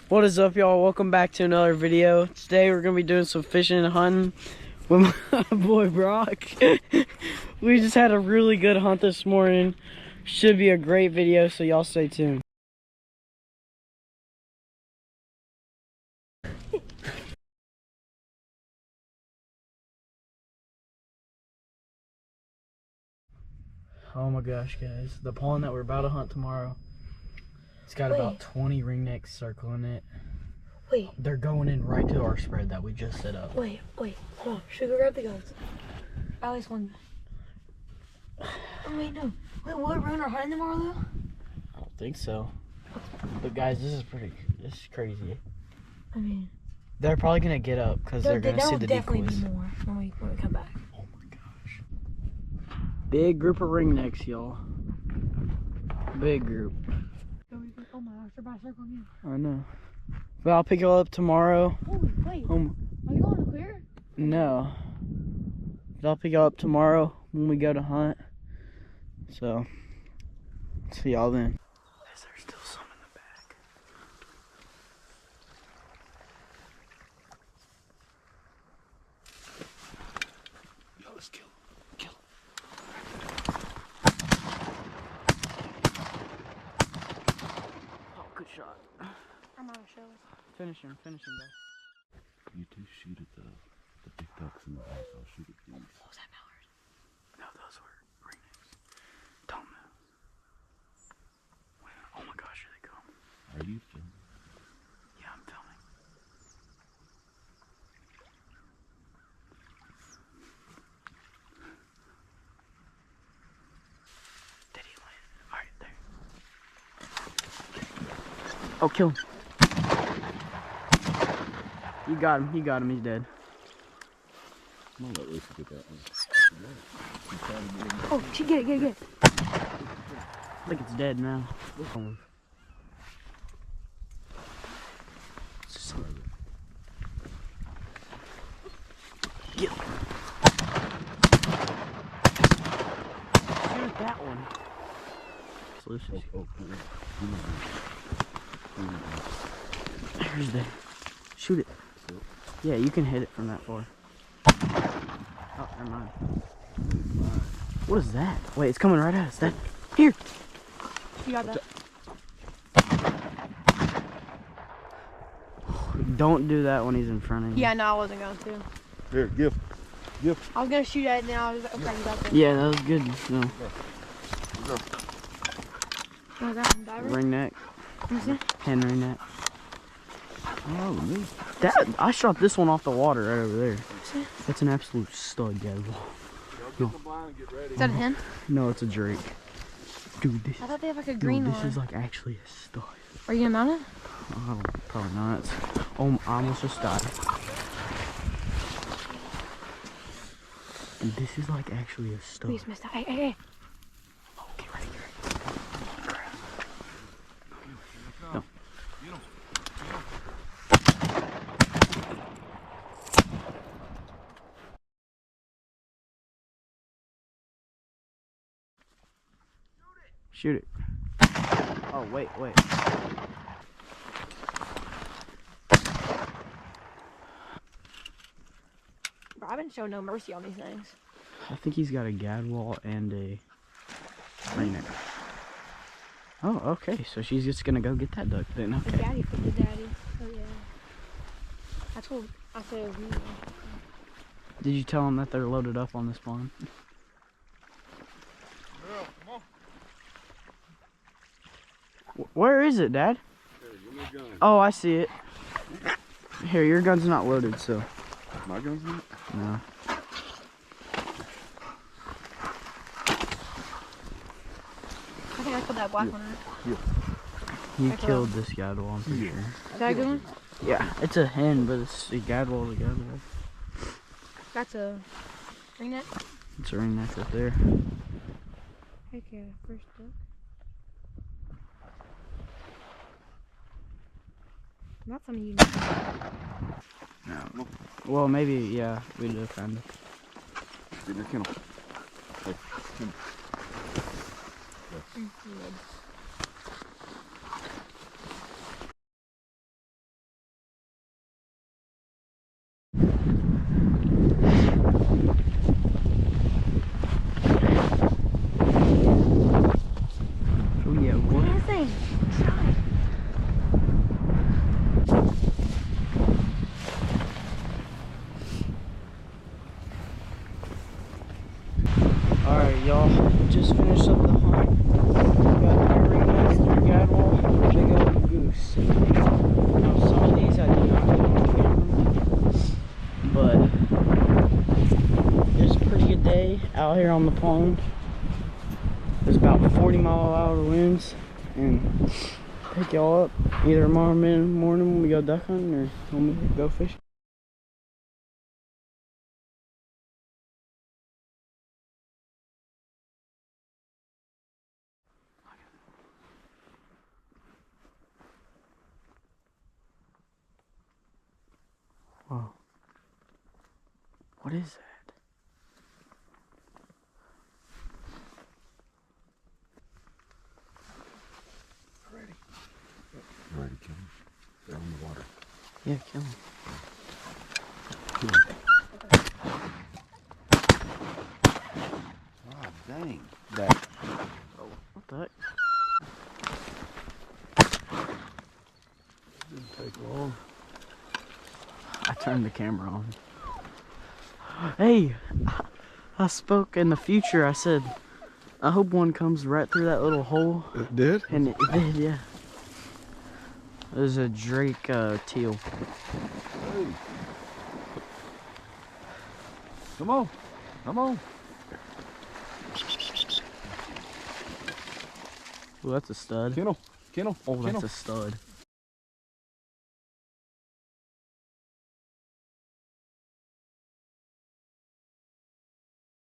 What is up, y'all? Welcome back to another video. Today we're gonna be doing some fishing and hunting with my boy Brock. We just had a really good hunt this morning. Should be a great video, so y'all stay tuned. Oh my gosh, guys. The pond that we're about to hunt tomorrow, it's got about 20 ringnecks circling it. Wait. They're going in right to our spread that we just set up. Wait, hold on. Should we go grab the guns? At least one. Oh, wait, no. Wait, will it ruin our hunting tomorrow, though? I don't think so. But guys, this is crazy. I mean, they're probably gonna get up because they're gonna see the decoys. There'll definitely be more when we come back. Oh my gosh. Big group of ringnecks, y'all. Big group. Oh my gosh, they're about to circle again. I know. But I'll pick y'all up tomorrow. Oh, wait. Are you going to clear? No. But I'll pick y'all up tomorrow when we go to hunt. So, see y'all then. Is there still some in the bag? Yo, let's kill him. Kill him. Oh, good shot. I'm out of shells. Finish him, babe. You two shoot at the big ducks in the house. I'll shoot at these. What was that, Mallard? No, those were ringnecks. Don't move. Wait, oh my gosh, here they come. Are you filming? Yeah, I'm filming. Did he land? Alright, there. Oh, kill him. You got him, he's dead. I'm gonna let Lucy get that one. Oh, get it. I think it's dead now. Look on him. Get him. Shoot that one. It's Lucy's. There's the. Shoot it. Yeah, you can hit it from that far. Oh, never mind. What is that? Wait, it's coming right at us. That here. You got that? Don't do that when he's in front of you. Yeah, no, I wasn't going to. Here, give. I was going to shoot at it, and then I was okay, you got that. Yeah, that was good. No. Oh, that one, diver? Ring neck. Hen ring neck. Oh, me. That I shot this one off the water right over there. That's an absolute stud, guys. Is that a hen? No, it's a drake. Dude, this. I thought they have like a green this one. is like actually a stud. Are you gonna mount it? Oh, probably not. Oh, I almost just died. Dude, this is like actually a stud. Please missed that. Hey. Oh, get ready. No. Shoot it. Oh, wait. Bro, I've been showing no mercy on these things. I think he's got a gadwall and a ringneck. Oh, okay. So she's just gonna go get that duck then. The Okay. daddy for the daddy. Oh, yeah. That's what I said it was me. Did you tell them that they're loaded up on this pond? Girl, come on. Where is it, Dad? Here, give me a gun. Oh, I see it. Here, your gun's not loaded, so. My gun's not? No. I think I killed that black one, right? You I killed this gadwall, I'm pretty sure. Is that a good one? Yeah, it's a hen, but it's a gadwall to gadwall. That's a ring net. It's a ringneck right there. Heck yeah, first book. Not something you know. No. Well, maybe, yeah, we do kind of. Get your kennel. Hey, kennel. Mm, Now, some of these I do not get on camera, but it's a pretty good day out here on the pond. There's about 40-mile-an-hour winds, and pick y'all up either tomorrow morning when we go duck hunting or when we go fishing. Whoa. What is that? Ready. Ready to kill him. They're on the water. Yeah, kill him. Oh, dang. That. Oh, what the heck? Didn't take long. I turned the camera on. Hey, I spoke in the future. I said, I hope one comes right through that little hole. It did? And it did, yeah. There's a Drake teal. Hey. Come on. Come on. Oh, that's a stud. Kennel. Kennel. Oh, Kennel. that's a stud.